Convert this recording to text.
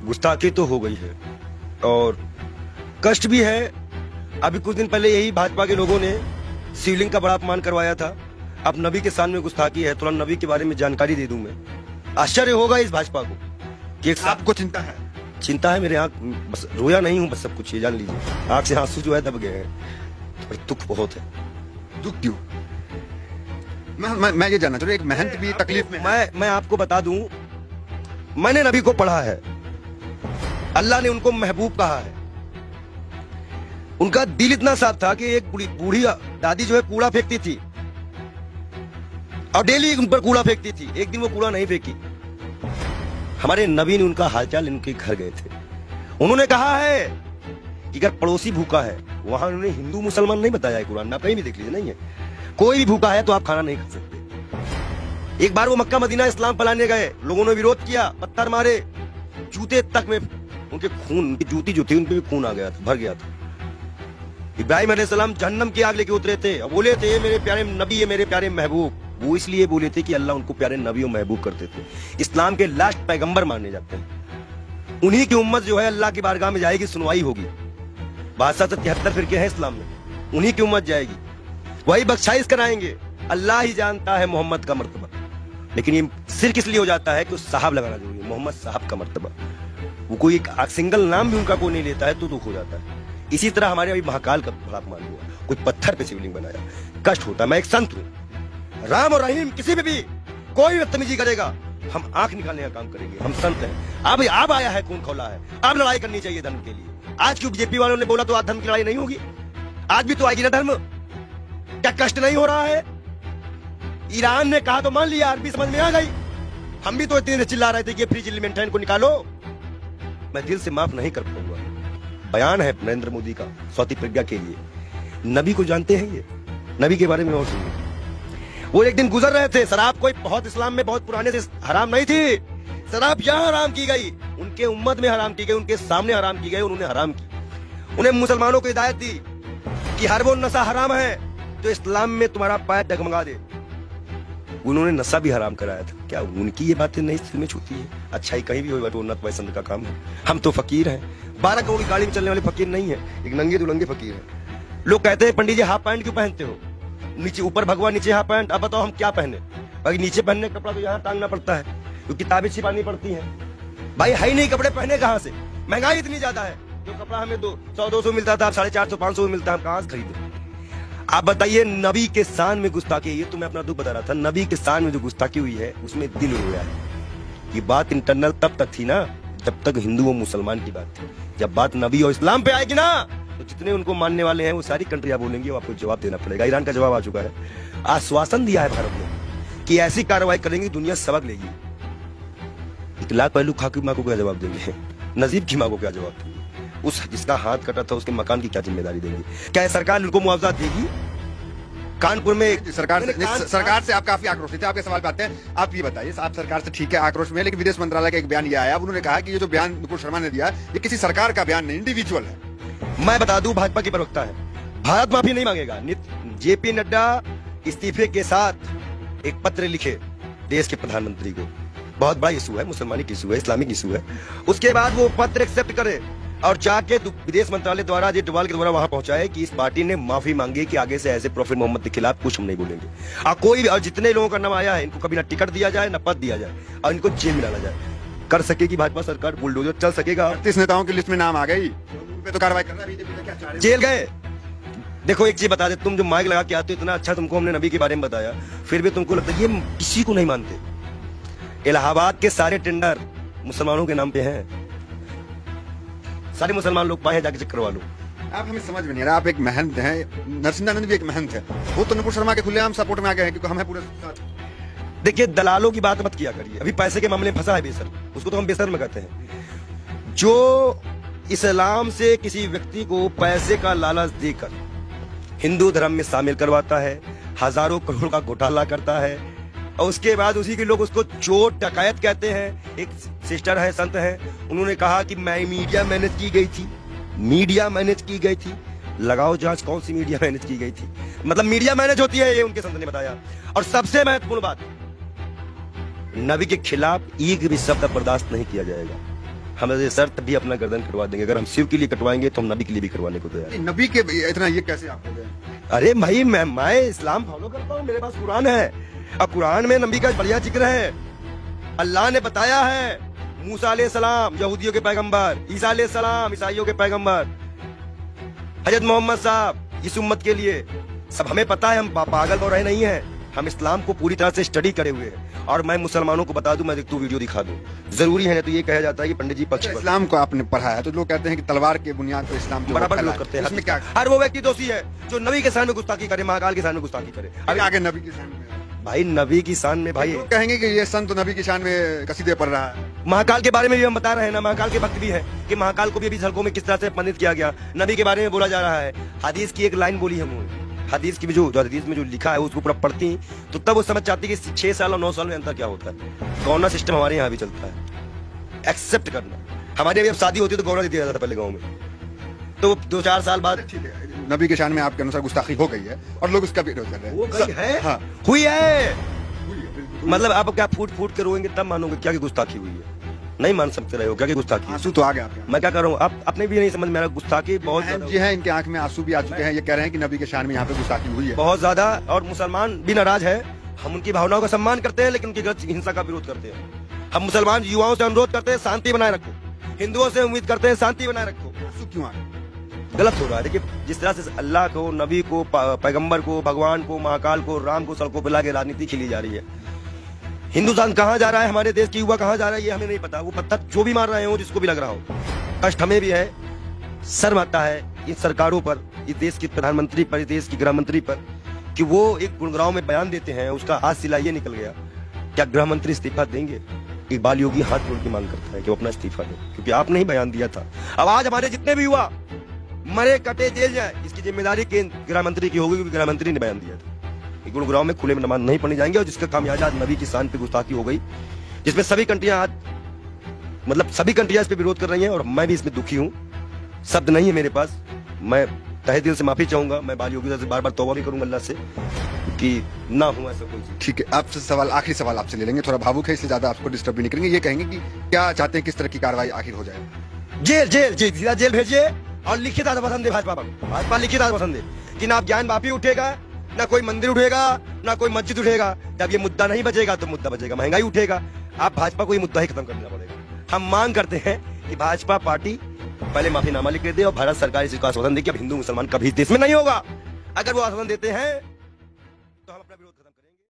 गुस्ताखी तो हो गई है और कष्ट भी है। अभी कुछ दिन पहले यही भाजपा के लोगों ने शिवलिंग का बड़ा अपमान करवाया था। अब नबी के सामने गुस्ताखी है, थोड़ा नबी के बारे में जानकारी दे दूं मैं। आश्चर्य होगा इस भाजपा को कि एक आपको चिंता है? चिंता है, मेरे आंख बस रोया नहीं हूं, बस सब कुछ ये जान लीजिए। आंख से आंसू जो है दब गए हैं और दुख बहुत है। दुख क्यों? मैं ये जानना चाहता हूं, एक महंत भी तकलीफ में है। मैं आपको बता दूं, मैंने नबी को पढ़ा है, अल्लाह ने उनको महबूब कहा है। उनका दिल इतना साफ था कि एक बूढ़ी दादी जो है कूड़ा फेंकती थी और डेली उन पर कूड़ा फेंकती थी। एक दिन वो कूड़ा नहीं फेंकी। हमारे नबी ने उनका हालचाल इनके घर गए थे। उन्होंने कहा है कि अगर पड़ोसी भूखा है, वहां उन्होंने हिंदू मुसलमान नहीं बताया है, कुरान आप कहीं भी देख लीजिए, नहीं है। कोई भी भूखा है तो आप खाना नहीं खा सकते। एक बार वो मक्का मदीना इस्लाम फैलाने गए, लोगों ने विरोध किया, पत्थर मारे, जूते तक में उनके खून, उनकी जूती जो थी उन पे भी खून आ गया था, भर गया था। इब्राहिम अलैहिस्सलाम जहन्नम की आग लेके उतरे थे और बोले थे ये मेरे प्यारे नबी, ये मेरे प्यारे महबूब। वो इसलिए बोले थे कि अल्लाह उनको प्यारे नबी और महबूब करते थे। इस्लाम के लास्ट पैगंबर माने जाते हैं। उन्हीं की उम्मत जो है अल्लाह की बारगाह में जाएगी, सुनवाई होगी। 72 फिरके हैं इस्लाम में, उन्हीं की उम्मत जाएगी, वही बख्शाइश कराएंगे। अल्लाह ही जानता है मोहम्मद का मर्तबा। लेकिन ये सिर्फ इसलिए हो जाता है कि साहब लगाना जरूरी है, मोहम्मद साहब का मर्तबा। वो कोई एक सिंगल नाम भी उनका कोई नहीं लेता है तो दुख हो जाता है। इसी तरह हमारे अभी महाकाल का बड़ा अपमान हुआ, कोई पत्थर पे शिवलिंग बनाया, कष्ट होता है। मैं एक संत हूं, राम और रहीम किसी पे भी कोई बदतमीजी करेगा हम आंख निकालने का काम करेंगे। हम संत हैं। अब आया है, खून खौला है, अब लड़ाई करनी चाहिए धर्म के लिए। आज क्यों बीजेपी वालों ने बोला तो आज धर्म की लड़ाई नहीं होगी? आज भी तो आएगी ना धर्म। क्या कष्ट नहीं हो रहा है? ईरान ने कहा तो मान लिया, अरबी समझ में आ गई। हम भी तो इतने चिल्ला रहे थे कि फ्री एलिमेंट है, इनको निकालो। मैं दिल से माफ नहीं कर पाऊंगा। बयान है नरेंद्र मोदी का स्वाति प्रज्ञा के लिए। नबी को जानते हैं ये? नबी के बारे में और सुनिए। वो एक दिन गुजर रहे थे, शराब कोई बहुत इस्लाम में बहुत पुराने से हराम नहीं थी। शराब यहाँ हराम की गई, उनके उम्मत में हराम की गई, उनके सामने हराम की गई, उन्होंने हराम की। उन्हें मुसलमानों को हिदायत दी कि हर वो नशा हराम है तो इस्लाम में तुम्हारा पैर डगमगा दे। उन्होंने नशा भी हराम कराया था। क्या उनकी ये बातें नहीं दिल में छूती है? अच्छाई कहीं भी हो, उन्नत पसंद का काम है। हम तो फकीर हैं, 12 करोड़ की गाड़ी में चलने वाले फकीर नहीं है, एक नंगे दुलंगे फकीर हैं। लोग कहते हैं पंडित जी हाफ पैंट क्यों पहनते हो? नीचे ऊपर भगवा, नीचे हाफ पैंट। अब बताओ हम क्या पहने? भाई नीचे पहनने कपड़ा तो यहाँ टांगना पड़ता है, क्योंकि किताबें छिपानी पड़ती हैं। भाई है ही नहीं कपड़े, पहने कहाँ से? महंगाई इतनी ज्यादा है, जो कपड़ा हमें 100-200 मिलता था, 450-500 में मिलता है, हम कहाँ से खरीदे? आप बताइए, नबी के शान में गुस्ताखी, ये तो मैं अपना दुख बता रहा था। नबी के शान में जो गुस्ताखी हुई है उसमें दिल रोया है। ये बात इंटरनल तब तक थी ना जब तक हिंदू और मुसलमान की बात थी। जब बात नबी और इस्लाम पे आएगी ना तो जितने उनको मानने वाले हैं वो सारी कंट्रियां बोलेंगी, वो आपको जवाब देना पड़ेगा। ईरान का जवाब आ चुका है, आश्वासन दिया है भारत ने कि ऐसी कार्रवाई करेंगे दुनिया सबक लेगी। 1 लाख पहलू खा की माँ को क्या जवाब देंगे? नजीब की माँ को क्या जवाब देंगे? उस जिसका हाथ कटा था उसके मकान की क्या जिम्मेदारी देंगे? क्या सरकार उनको मुआवजा देगी? कानपुर में सरकार से आप काफी आक्रोशित थे। आपके सवाल पे आते हैं। आप ये बताइए, आप सरकार से ठीक है आक्रोश में, लेकिन विदेश मंत्रालय का एक बयान ये आया, उन्होंने कहा कि ये जो बयान नुपुर शर्मा ने दिया ये किसी सरकार का बयान नहीं, इंडिविजुअल है। मैं बता दूं, भाजपा की प्रवक्ता है, भारत माफी नहीं मांगेगा। जेपी नड्डा इस्तीफे के साथ एक पत्र लिखे देश के प्रधानमंत्री को। बहुत बड़ा इशू है, मुसलमानी इशू है, इस्लामिक इशू है। उसके बाद वो पत्र एक्सेप्ट करे और जाके विदेश मंत्रालय द्वारा अजय डोभाल के द्वारा वहां पहुंचाए कि इस पार्टी ने माफी मांगी कि आगे से ऐसे प्रॉफिट मोहम्मद के खिलाफ कुछ हम नहीं बोलेंगे। और जितने लोगों का नाम आया है इनको कभी ना टिकट दिया जाए, ना पद दिया जाए और इनको जेल में डाला जाए। कर सकेगी भाजपा सरकार, बुलडोजर चल सकेगा। 38 नेताओं की लिस्ट में नाम आ गई, पे तो कार्रवाई करना है। जेल गए। देखो एक चीज बता दे, तुम जो माइक लगा के आते हो, इतना अच्छा तुमको हमने नबी के बारे में बताया, फिर भी तुमको लगता है ये किसी को नहीं मानते। इलाहाबाद के सारे टेंडर मुसलमानों के नाम पे हैं, सारे मुसलमान लोग पाए हैं, जाके चेक करवा लो। आप हमें समझ में नहीं आ रहा। आप एक महंत हैं, नरसिंहानंद भी एक महंत है, वो तो नुपुर शर्मा के खुलेआम सपोर्ट में आ गए हैं क्योंकि हम हैं पूरे साथ। देखिए, दलालों की बात मत किया करिए। अभी पैसे के मामले में फंसा है बेसर, उसको तो हम बेसर में कहते हैं। जो इस्लाम से किसी व्यक्ति को पैसे का लालच देकर हिंदू धर्म में शामिल करवाता है, हजारों करोड़ का घोटाला करता है और उसके बाद उसी के लोग उसको चोर डकैत कहते हैं। एक सिस्टर है, संत है, उन्होंने कहा कि मैं मीडिया मैनेज की गई थी, मीडिया मैनेज की गई थी। लगाओ जांच, कौन सी मीडिया मैनेज की गई थी? मतलब मीडिया मैनेज होती है, ये उनके संत ने बताया। और सबसे महत्वपूर्ण बात, नबी के खिलाफ एक भी शब्द बर्दाश्त नहीं किया जाएगा। हम ऐसे शर्त भी अपना गर्दन कटवा देंगे। अगर हम शिव के लिए कटवाएंगे तो हम नबी के लिए भी करवाने को तैयार हैं। नबी के इतना ये कैसे आप हो गए? अरे भाई मैं इस्लाम फॉलो करता हूँ, मेरे पास कुरान है। अब कुरान में नबी का बढ़िया जिक्र है। अल्लाह ने बताया है, मूसा अलैहिस्सलाम यहूदियों के पैगंबर, ईसा अलैहिस्सलाम ईसाइयों के पैगंबर, हजरत मोहम्मद साहब इस उम्मत के लिए सब हमें पता है। हम पागल हो रहे नहीं हैं, हम इस्लाम को पूरी तरह से स्टडी करे हुए हैं। और मैं मुसलमानों को बता दूं, मैं तू वीडियो दिखा दूं, जरूरी है ना। तो ये कहा जाता है कि पंडित जी पक्ष पर। इस्लाम को आपने पढ़ा है तो लोग कहते हैं कि तलवार के बुनियाद पर इस्लाम जो बराबर फैला लोग है, करते हैं। इसमें क्या हर वो व्यक्ति दोषी है जो नबी के सामने गुस्ताखी करे, महाकाल के सामने गुस्ताखी करे। अभी आगे नबी की शान में भाई नबी की शान में भाई लोग कहेंगे कि ये संत नबी की शान में कसीदे पढ़ रहा है। महाकाल के बारे में भी हम बता रहे हैं ना, महाकाल के भक्त भी है कि महाकाल को भी अभी झलकों में किस तरह से अपमानित किया गया। नबी के बारे में बोला जा रहा है। हदीस की एक लाइन बोली हम, हदीस की भी जो हदीस में जो लिखा है उसको पूरा पढ़ती तो तब वो समझ चाहती कि 6 साल और 9 साल में अंतर क्या होता है। गौना सिस्टम हमारे यहाँ भी चलता है, एक्सेप्ट करना। हमारे अभी अब शादी होती है तो गौना दे दिया जाता पहले गाँव में, तो 2-4 साल बाद ठीक है, नबी के शान में आपके अनुसार गुस्ताखी हो गई है और लोग उसका विरोध कर रहे हैं। वो गई है, हाँ। हुई है। मतलब आप क्या फूट फूट के रोएंगे तब मानोगे क्या कि गुस्ताखी हुई है। नहीं मान सकते रहे हो क्या कि गुस्ताखी है। आंसू तो आ गए आपके। मैं क्या कर रहा हूँ, आप अपने भी नहीं समझ में आ रहा। गुस्ताखी बहुत बहन जी हैं, इनके आंख में आंसू भी आ चुके हैं। ये कह रहे हैं कि नबी के शान में यहाँ पे गुस्ताखी हुई है बहुत ज्यादा। और मुसलमान भी नाराज है। हम उनकी भावनाओं का सम्मान करते हैं लेकिन उनकी गलत हिंसा का विरोध करते हैं। हम मुसलमान युवाओं से अनुरोध करते हैं शांति बनाए रखो, हिंदुओं से उम्मीद करते हैं शांति बनाए रखो। आंसू क्यों आ गए? गलत हो रहा है। देखिए जिस तरह से अल्लाह को, नबी को, पैगंबर को, भगवान को, महाकाल को, राम को सड़कों पर लाके राजनीति खेली जा रही है। हिंदुस्तान कहाँ जा रहा है, हमारे देश की युवा कहाँ जा रहा है, ये हमें नहीं पता। वो पत्थर जो भी मार रहे हो, जिसको भी लग रहा हो, कष्ट हमें भी है, शर्म आता है इन सरकारों पर, इस देश के प्रधानमंत्री पर, इस देश की गृह मंत्री पर, कि वो एक गुड़गांव में बयान देते हैं, उसका आज सिला ये निकल गया। क्या गृह मंत्री इस्तीफा देंगे? इकबाल योगी हाथ जोड़ के मांग करता है कि वो अपना इस्तीफा दे, क्योंकि आपने ही बयान दिया था। अब आज हमारे जितने भी युवा मरे कटे जेल जाए, इसकी जिम्मेदारी केंद्र गृह मंत्री की होगी, क्योंकि गृह मंत्री ने बयान दिया था। गुरुग्राम में खुले में नमाज नहीं पढ़ने जाएंगे। और जिसका खामियाजा आज नबी की शान पे गुस्ताखी हो गई, जिसमें सभी कंट्रियां आज मतलब सभी कंट्रियां इस पे विरोध कर रही हैं, और मैं भी इसमें दुखी हूं। शब्द नहीं है मेरे पास। मैं तहे दिल से माफी चाहूंगा। मैं बाल योगी से बार बार तौबा भी करूंगा अल्लाह से कि ना हो ऐसा कोई चीज। ठीक है, आपसे सवाल, आखिरी सवाल आपसे ले लेंगे। थोड़ा भावुक है इसलिए ज्यादा आपको डिस्टर्ब भी नहीं करेंगे। ये कहेंगे कि क्या चाहते हैं, किस तरह की कार्रवाई आखिर हो जाए? जेल जेल जेल सीधा जेल भेजिए और लिखित आत्मपसंद दे भाजपा पर। भाजपा लिखित आत्मपसंद दे कि ना ज्ञान वापी उठेगा, ना कोई मंदिर उठेगा, ना कोई मस्जिद उठेगा। जब ये मुद्दा नहीं बचेगा तो मुद्दा बचेगा महंगाई उठेगा। आप भाजपा को ये मुद्दा ही खत्म करना पड़ेगा। हम मांग करते हैं कि भाजपा पार्टी पहले माफीनामा लिख दे और भारत सरकार इसका आश्वासन दे कि अब हिंदू मुसलमान कभी देश में नहीं होगा। अगर वो आश्वासन देते हैं